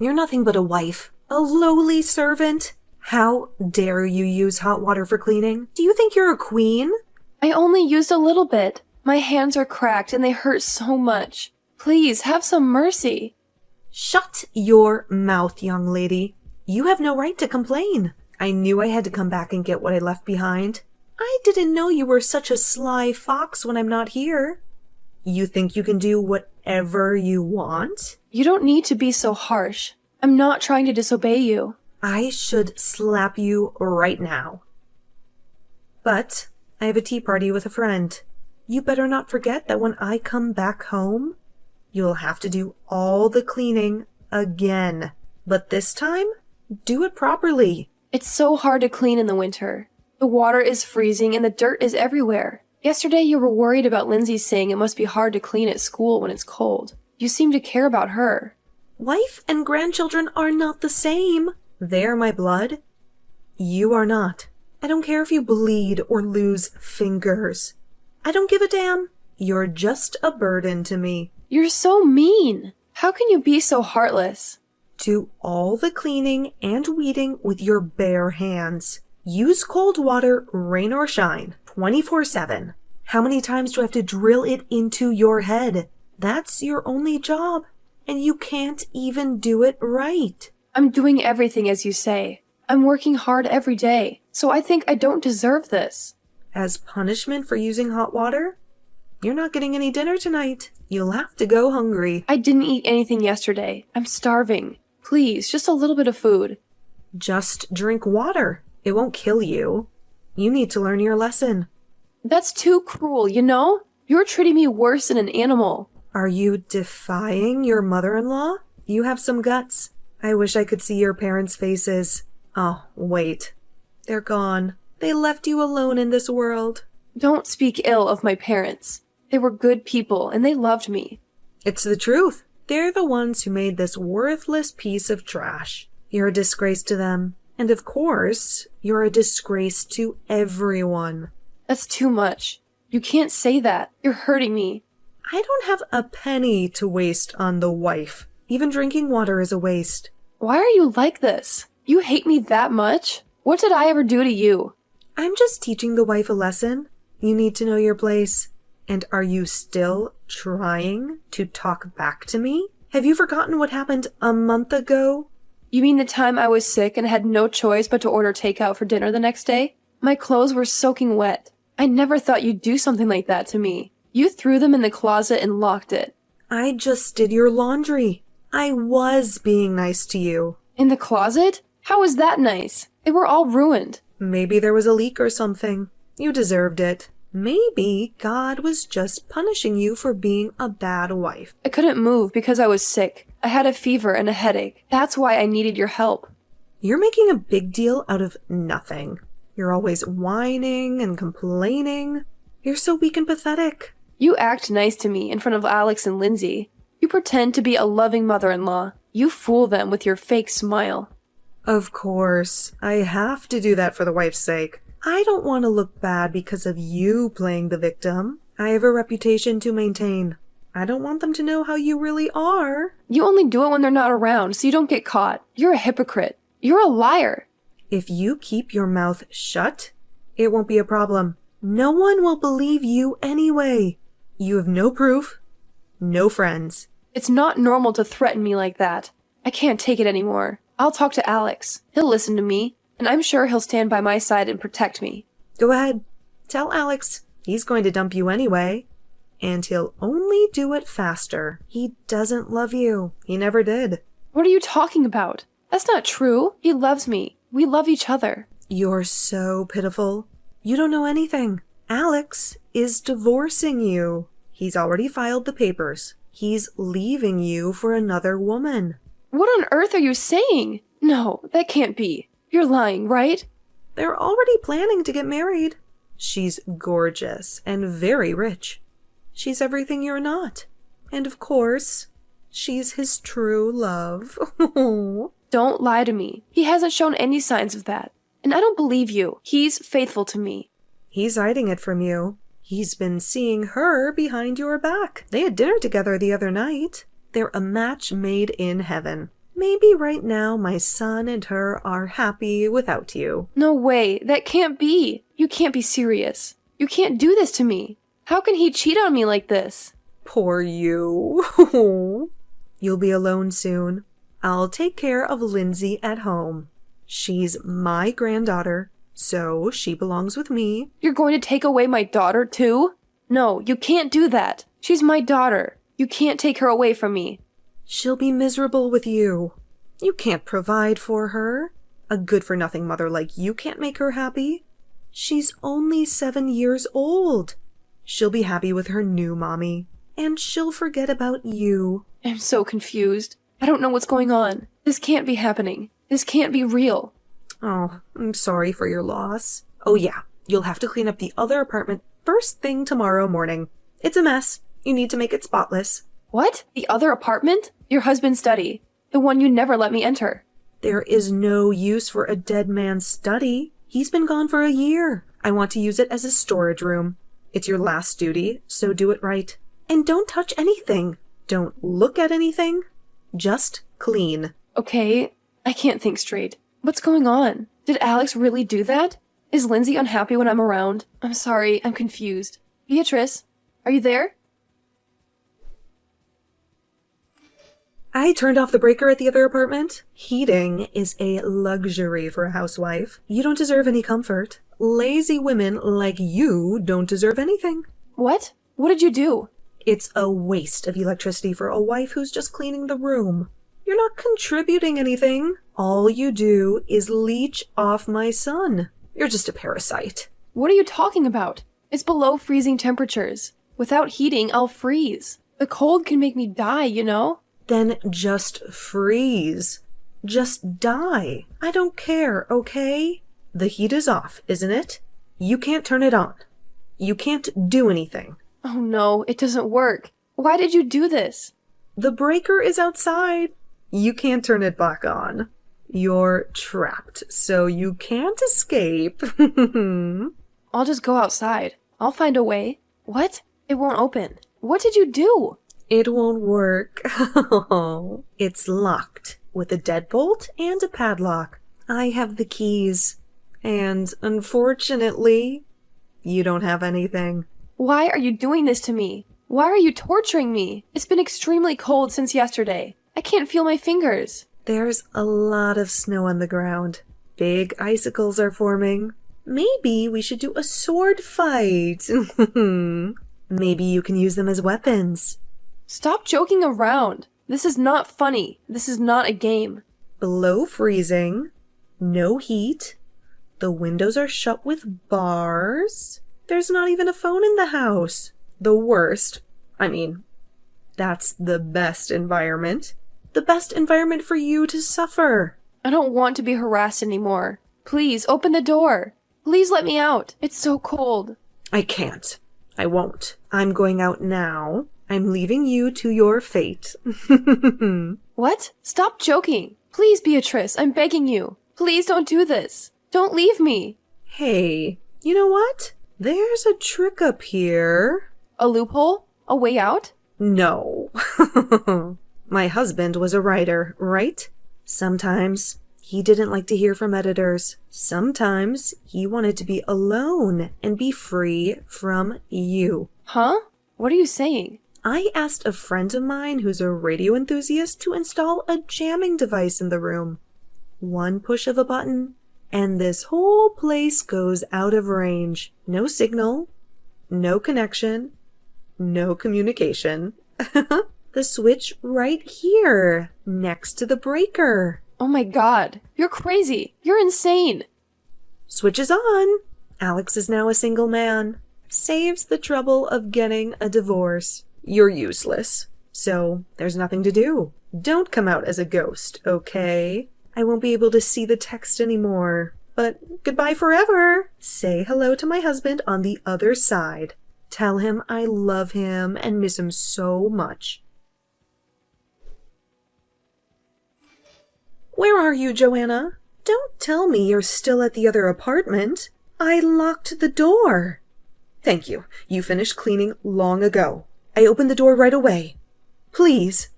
You're nothing but a wife. A lowly servant. How dare you use hot water for cleaning? Do you think you're a queen? I only used a little bit. My hands are cracked and they hurt so much. Please, have some mercy. Shut your mouth, young lady. You have no right to complain. I knew I had to come back and get what I left behind. I didn't know you were such a sly fox when I'm not here. You think you can do whatever you want? You don't need to be so harsh. I'm not trying to disobey you. I should slap you right now. But I have a tea party with a friend. You better not forget that when I come back home, you'll have to do all the cleaning again. But this time, do it properly. It's so hard to clean in the winter. The water is freezing and the dirt is everywhere. Yesterday you were worried about Lindsay saying it must be hard to clean at school when it's cold. You seem to care about her. Wife and grandchildren are not the same. They're my blood. You are not. I don't care if you bleed or lose fingers. I don't give a damn. You're just a burden to me. You're so mean. How can you be so heartless? Do all the cleaning and weeding with your bare hands. Use cold water, rain or shine, 24/7. How many times do I have to drill it into your head? That's your only job, and you can't even do it right. I'm doing everything as you say. I'm working hard every day, so I think I don't deserve this. As punishment for using hot water? You're not getting any dinner tonight. You'll have to go hungry. I didn't eat anything yesterday. I'm starving. Please, just a little bit of food. Just drink water. It won't kill you. You need to learn your lesson. That's too cruel, you know? You're treating me worse than an animal. Are you defying your mother-in-law? You have some guts. I wish I could see your parents' faces. Oh, wait. They're gone. They left you alone in this world. Don't speak ill of my parents. They were good people, and they loved me. It's the truth. They're the ones who made this worthless piece of trash. You're a disgrace to them. And of course, you're a disgrace to everyone. That's too much. You can't say that. You're hurting me. I don't have a penny to waste on the wife. Even drinking water is a waste. Why are you like this? You hate me that much? What did I ever do to you? I'm just teaching the wife a lesson. You need to know your place. And are you still trying to talk back to me? Have you forgotten what happened a month ago? You mean the time I was sick and had no choice but to order takeout for dinner the next day? My clothes were soaking wet. I never thought you'd do something like that to me. You threw them in the closet and locked it. I just did your laundry. I was being nice to you. In the closet? How was that nice? They were all ruined. Maybe there was a leak or something. You deserved it. Maybe God was just punishing you for being a bad wife. I couldn't move because I was sick. I had a fever and a headache. That's why I needed your help. You're making a big deal out of nothing. You're always whining and complaining. You're so weak and pathetic. You act nice to me in front of Alex and Lindsay. You pretend to be a loving mother-in-law. You fool them with your fake smile. Of course. I have to do that for the wife's sake. I don't want to look bad because of you playing the victim. I have a reputation to maintain. I don't want them to know how you really are. You only do it when they're not around, so you don't get caught. You're a hypocrite. You're a liar. If you keep your mouth shut, it won't be a problem. No one will believe you anyway. You have no proof, no friends. It's not normal to threaten me like that. I can't take it anymore. I'll talk to Alex. He'll listen to me, and I'm sure he'll stand by my side and protect me. Go ahead. Tell Alex he's going to dump you anyway. And he'll only do it faster. He doesn't love you. He never did. What are you talking about? That's not true. He loves me. We love each other. You're so pitiful. You don't know anything. Alex is divorcing you. He's already filed the papers. He's leaving you for another woman. What on earth are you saying? No, that can't be. You're lying, right? They're already planning to get married. She's gorgeous and very rich. She's everything you're not. And of course, she's his true love. Don't lie to me. He hasn't shown any signs of that. And I don't believe you. He's faithful to me. He's hiding it from you. He's been seeing her behind your back. They had dinner together the other night. They're a match made in heaven. Maybe right now my son and her are happy without you. No way, that can't be. You can't be serious. You can't do this to me. How can he cheat on me like this? Poor you. You'll be alone soon. I'll take care of Lindsay at home. She's my granddaughter, so she belongs with me. You're going to take away my daughter too? No, you can't do that. She's my daughter. You can't take her away from me. She'll be miserable with you. You can't provide for her. A good-for-nothing mother like you can't make her happy. She's only 7 years old. She'll be happy with her new mommy, and she'll forget about you. I'm so confused. I don't know what's going on. This can't be happening. This can't be real. Oh, I'm sorry for your loss. Oh yeah, you'll have to clean up the other apartment first thing tomorrow morning. It's a mess. You need to make it spotless. What? The other apartment? Your husband's study. The one you never let me enter. There is no use for a dead man's study. He's been gone for a year. I want to use it as a storage room. It's your last duty, so do it right. And don't touch anything. Don't look at anything. Just clean. Okay, I can't think straight. What's going on? Did Alex really do that? Is Lindsay unhappy when I'm around? I'm sorry, I'm confused. Beatrice, are you there? I turned off the breaker at the other apartment. Heating is a luxury for a housewife. You don't deserve any comfort. Lazy women like you don't deserve anything. What? What did you do? It's a waste of electricity for a wife who's just cleaning the room. You're not contributing anything. All you do is leech off my son. You're just a parasite. What are you talking about? It's below freezing temperatures. Without heating, I'll freeze. The cold can make me die, you know? Then just freeze. Just die. I don't care, okay? The heat is off, isn't it? You can't turn it on. You can't do anything. Oh no, it doesn't work. Why did you do this? The breaker is outside. You can't turn it back on. You're trapped, so you can't escape. I'll just go outside. I'll find a way. What? It won't open. What did you do? It won't work. It's locked with a deadbolt and a padlock. I have the keys. And unfortunately, you don't have anything. Why are you doing this to me? Why are you torturing me? It's been extremely cold since yesterday. I can't feel my fingers. There's a lot of snow on the ground. Big icicles are forming. Maybe we should do a sword fight. Maybe you can use them as weapons. Stop joking around. This is not funny. This is not a game. Below freezing. No heat. The windows are shut with bars. There's not even a phone in the house. The worst. I mean, that's the best environment. The best environment for you to suffer. I don't want to be harassed anymore. Please, open the door. Please let me out. It's so cold. I can't. I won't. I'm going out now. I'm leaving you to your fate. What? Stop joking. Please, Beatrice, I'm begging you. Please don't do this. Don't leave me. Hey, you know what? There's a trick up here. A loophole? A way out? No. My husband was a writer, right? Sometimes he didn't like to hear from editors. Sometimes he wanted to be alone and be free from you. Huh? What are you saying? I asked a friend of mine who's a radio enthusiast to install a jamming device in the room. One push of a button, and this whole place goes out of range. No signal, no connection, no communication. The switch right here, next to the breaker. Oh my god, you're crazy. You're insane. Switch is on. Alex is now a single man. Saves the trouble of getting a divorce. You're useless, so there's nothing to do. Don't come out as a ghost, okay? I won't be able to see the text anymore. But goodbye forever. Say hello to my husband on the other side. Tell him I love him and miss him so much. Where are you, Joanna? Don't tell me you're still at the other apartment. I locked the door. Thank you. You finished cleaning long ago. I opened the door right away. Please,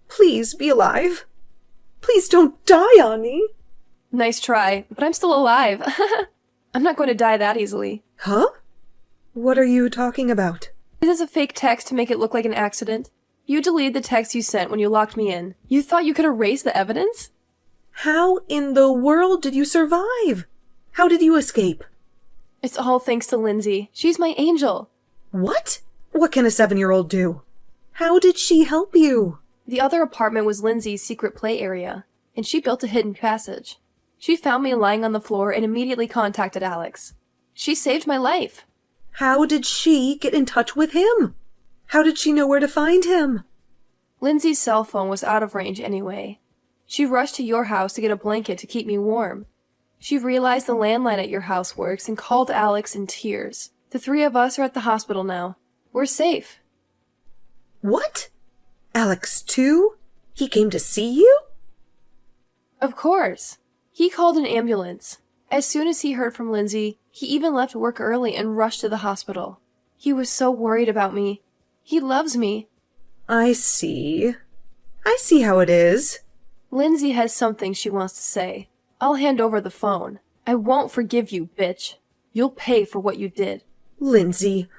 please be alive. Please don't die on me. Nice try, but I'm still alive. I'm not going to die that easily. Huh? What are you talking about? This is a fake text to make it look like an accident. You deleted the text you sent when you locked me in. You thought you could erase the evidence? How in the world did you survive? How did you escape? It's all thanks to Lindsay. She's my angel. What? What can a 7-year-old do? How did she help you? The other apartment was Lindsay's secret play area, and she built a hidden passage. She found me lying on the floor and immediately contacted Alex. She saved my life. How did she get in touch with him? How did she know where to find him? Lindsay's cell phone was out of range anyway. She rushed to your house to get a blanket to keep me warm. She realized the landline at your house works and called Alex in tears. The 3 of us are at the hospital now. We're safe. What? Alex too? He came to see you? Of course. He called an ambulance. As soon as he heard from Lindsay, he even left work early and rushed to the hospital. He was so worried about me. He loves me. I see. I see how it is. Lindsay has something she wants to say. I'll hand over the phone. I won't forgive you, bitch. You'll pay for what you did. Lindsay,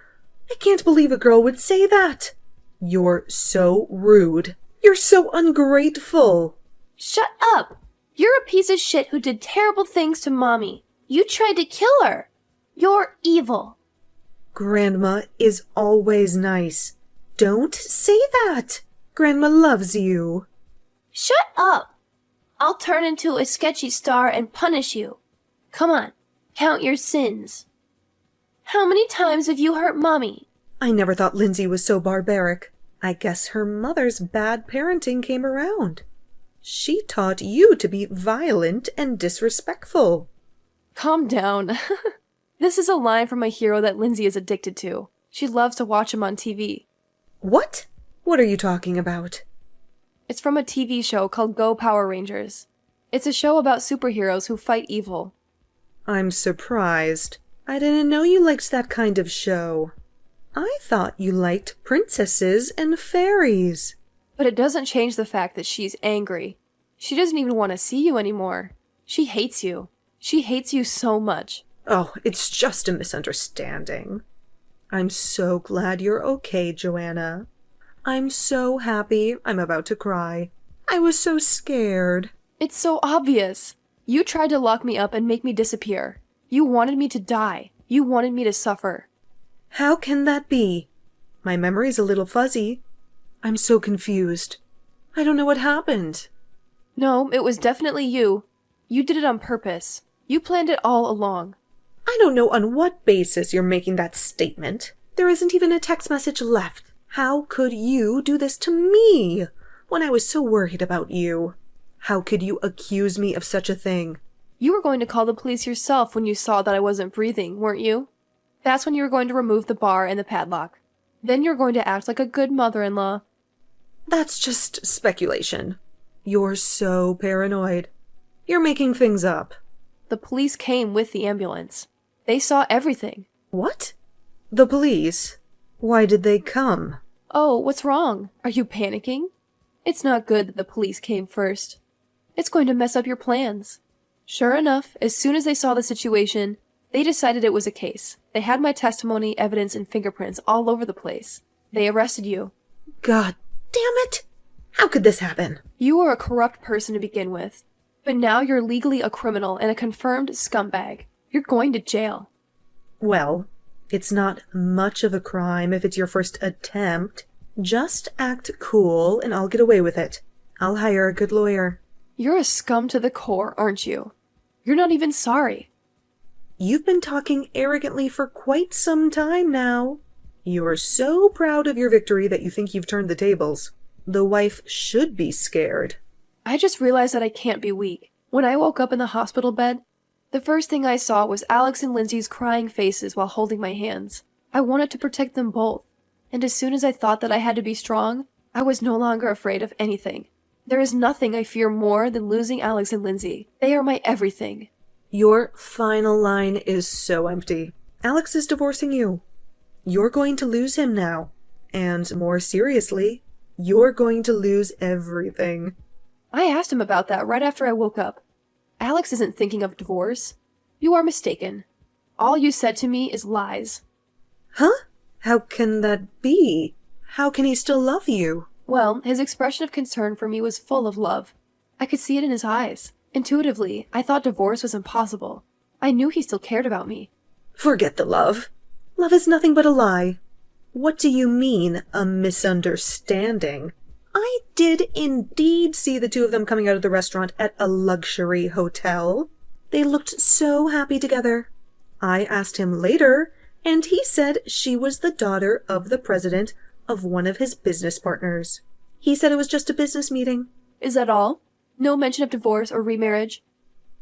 I can't believe a girl would say that. You're so rude. You're so ungrateful. Shut up! You're a piece of shit who did terrible things to Mommy. You tried to kill her. You're evil. Grandma is always nice. Don't say that. Grandma loves you. Shut up! I'll turn into a sketchy star and punish you. Come on, count your sins. How many times have you hurt Mommy? I never thought Lindsay was so barbaric. I guess her mother's bad parenting came around. She taught you to be violent and disrespectful. Calm down. This is a line from a hero that Lindsay is addicted to. She loves to watch him on TV. What? What are you talking about? It's from a TV show called Go Power Rangers. It's a show about superheroes who fight evil. I'm surprised. I didn't know you liked that kind of show. I thought you liked princesses and fairies. But it doesn't change the fact that she's angry. She doesn't even want to see you anymore. She hates you. She hates you so much. Oh, it's just a misunderstanding. I'm so glad you're okay, Joanna. I'm so happy. I'm about to cry. I was so scared. It's so obvious. You tried to lock me up and make me disappear. You wanted me to die. You wanted me to suffer. How can that be? My memory's a little fuzzy. I'm so confused. I don't know what happened. No, it was definitely you. You did it on purpose. You planned it all along. I don't know on what basis you're making that statement. There isn't even a text message left. How could you do this to me when I was so worried about you? How could you accuse me of such a thing? You were going to call the police yourself when you saw that I wasn't breathing, weren't you? That's when you were going to remove the bar and the padlock. Then you're going to act like a good mother-in-law. That's just speculation. You're so paranoid. You're making things up. The police came with the ambulance. They saw everything. What? The police? Why did they come? Oh, what's wrong? Are you panicking? It's not good that the police came first. It's going to mess up your plans. Sure enough, as soon as they saw the situation, they decided it was a case. They had my testimony, evidence, and fingerprints all over the place. They arrested you. God damn it! How could this happen? You were a corrupt person to begin with. But now you're legally a criminal and a confirmed scumbag. You're going to jail. Well, it's not much of a crime if it's your first attempt. Just act cool and I'll get away with it. I'll hire a good lawyer. You're a scum to the core, aren't you? You're not even sorry. You've been talking arrogantly for quite some time now. You're so proud of your victory that you think you've turned the tables. The wife should be scared. I just realized that I can't be weak. When I woke up in the hospital bed, the first thing I saw was Alex and Lindsay's crying faces while holding my hands. I wanted to protect them both. And as soon as I thought that I had to be strong, I was no longer afraid of anything. There is nothing I fear more than losing Alex and Lindsay. They are my everything. Your final line is so empty. Alex is divorcing you. You're going to lose him now. And more seriously, you're going to lose everything. I asked him about that right after I woke up. Alex isn't thinking of divorce. You are mistaken. All you said to me is lies. Huh? How can that be? How can he still love you? Well, his expression of concern for me was full of love. I could see it in his eyes. Intuitively, I thought divorce was impossible. I knew he still cared about me. Forget the love. Love is nothing but a lie. What do you mean, a misunderstanding? I did indeed see the two of them coming out of the restaurant at a luxury hotel. They looked so happy together. I asked him later, and he said she was the daughter of the president of one of his business partners. He said it was just a business meeting. Is that all? No mention of divorce or remarriage?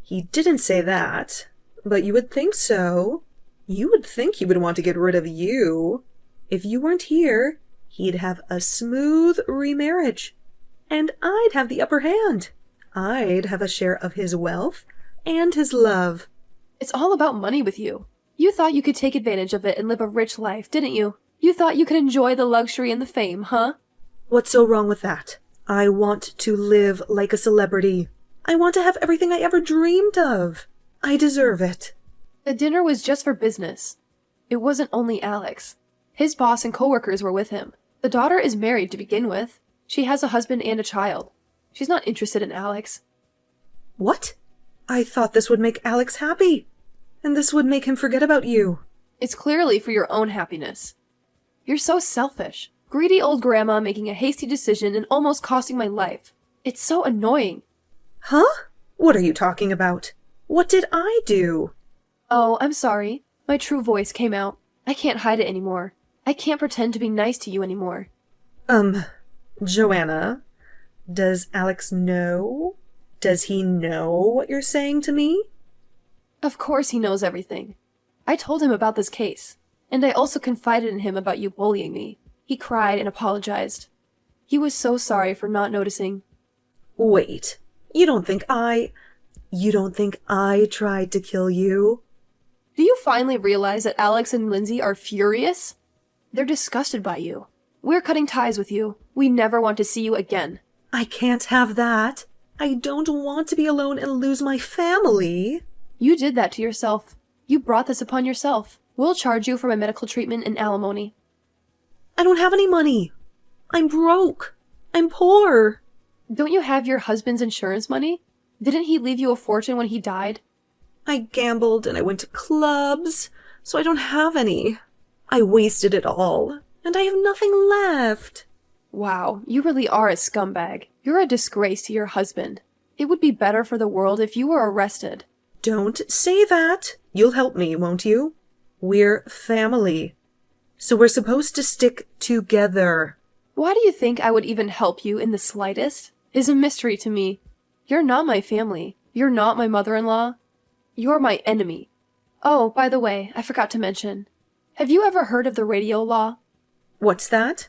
He didn't say that, but you would think so. You would think he would want to get rid of you. If you weren't here, he'd have a smooth remarriage, and I'd have the upper hand. I'd have a share of his wealth and his love. It's all about money with you. You thought you could take advantage of it and live a rich life, didn't you? You thought you could enjoy the luxury and the fame, huh? What's so wrong with that? I want to live like a celebrity. I want to have everything I ever dreamed of. I deserve it. The dinner was just for business. It wasn't only Alex. His boss and coworkers were with him. The daughter is married to begin with. She has a husband and a child. She's not interested in Alex. What? I thought this would make Alex happy. And this would make him forget about you. It's clearly for your own happiness. You're so selfish. Greedy old grandma making a hasty decision and almost costing my life. It's so annoying. Huh? What are you talking about? What did I do? Oh, I'm sorry. My true voice came out. I can't hide it anymore. I can't pretend to be nice to you anymore. Joanna, does Alex know? Does he know what you're saying to me? Of course he knows everything. I told him about this case, and I also confided in him about you bullying me. He cried and apologized. He was so sorry for not noticing. Wait, you don't think I tried to kill you? Do you finally realize that Alex and Lindsay are furious? They're disgusted by you. We're cutting ties with you. We never want to see you again. I can't have that. I don't want to be alone and lose my family. You did that to yourself. You brought this upon yourself. We'll charge you for my medical treatment and alimony. I don't have any money. I'm broke. I'm poor. Don't you have your husband's insurance money? Didn't he leave you a fortune when he died? I gambled and I went to clubs, so I don't have any. I wasted it all, and I have nothing left. Wow, you really are a scumbag. You're a disgrace to your husband. It would be better for the world if you were arrested. Don't say that. You'll help me, won't you? We're family. So we're supposed to stick together. Why do you think I would even help you in the slightest? Is a mystery to me. You're not my family. You're not my mother-in-law. You're my enemy. Oh, by the way, I forgot to mention. Have you ever heard of the radio law? What's that?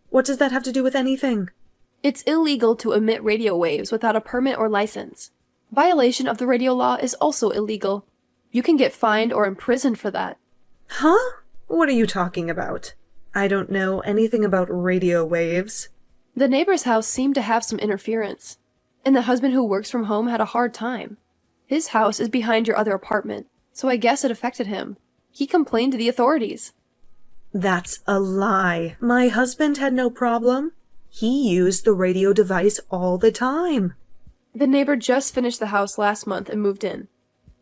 What does that have to do with anything? It's illegal to emit radio waves without a permit or license. Violation of the radio law is also illegal. You can get fined or imprisoned for that. Huh? What are you talking about? I don't know anything about radio waves. The neighbor's house seemed to have some interference, and the husband who works from home had a hard time. His house is behind your other apartment, so I guess it affected him. He complained to the authorities. That's a lie. My husband had no problem. He used the radio device all the time. The neighbor just finished the house last month and moved in.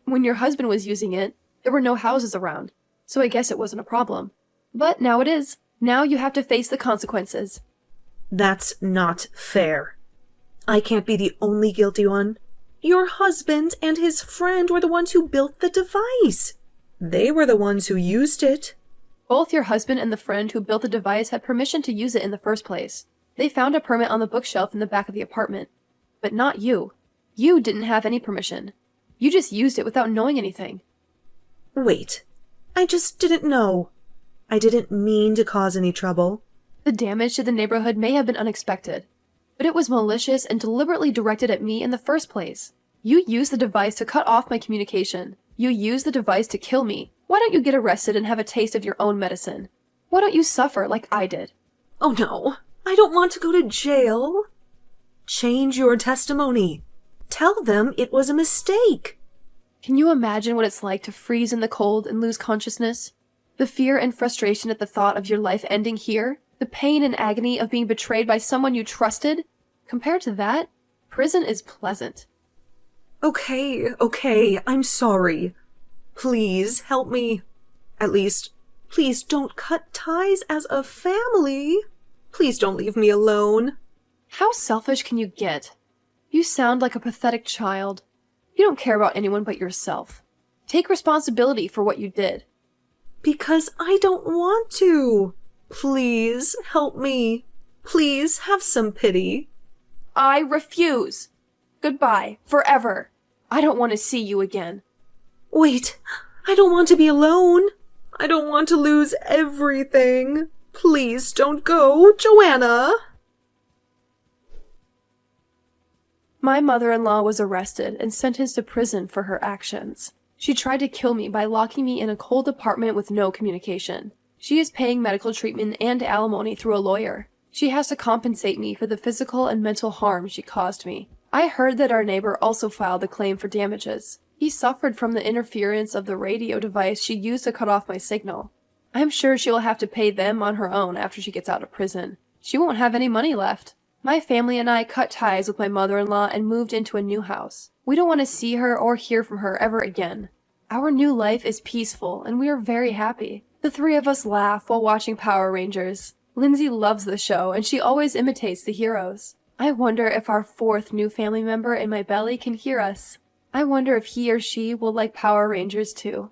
When your husband was using it, there were no houses around, so I guess it wasn't a problem. But now it is. Now you have to face the consequences. That's not fair. I can't be the only guilty one. Your husband and his friend were the ones who built the device. They were the ones who used it. Both your husband and the friend who built the device had permission to use it in the first place. They found a permit on the bookshelf in the back of the apartment. But not you. You didn't have any permission. You just used it without knowing anything. Wait. I just didn't know. I didn't mean to cause any trouble. The damage to the neighborhood may have been unexpected, but it was malicious and deliberately directed at me in the first place. You used the device to cut off my communication. You used the device to kill me. Why don't you get arrested and have a taste of your own medicine? Why don't you suffer like I did? Oh no, I don't want to go to jail. Change your testimony. Tell them it was a mistake. Can you imagine what it's like to freeze in the cold and lose consciousness? The fear and frustration at the thought of your life ending here? The pain and agony of being betrayed by someone you trusted? Compared to that, prison is pleasant. Okay, I'm sorry. Please help me. At least, please don't cut ties as a family. Please don't leave me alone. How selfish can you get? You sound like a pathetic child. You don't care about anyone but yourself. Take responsibility for what you did. Because I don't want to. Please help me. Please have some pity. I refuse. Goodbye, forever. I don't want to see you again. Wait, I don't want to be alone. I don't want to lose everything. Please don't go, Joanna. My mother-in-law was arrested and sentenced to prison for her actions. She tried to kill me by locking me in a cold apartment with no communication. She is paying medical treatment and alimony through a lawyer. She has to compensate me for the physical and mental harm she caused me. I heard that our neighbor also filed a claim for damages. He suffered from the interference of the radio device she used to cut off my signal. I'm sure she will have to pay them on her own after she gets out of prison. She won't have any money left. My family and I cut ties with my mother-in-law and moved into a new house. We don't want to see her or hear from her ever again. Our new life is peaceful, and we are very happy. The three of us laugh while watching Power Rangers. Lindsay loves the show, and she always imitates the heroes. I wonder if our fourth new family member in my belly can hear us. I wonder if he or she will like Power Rangers too.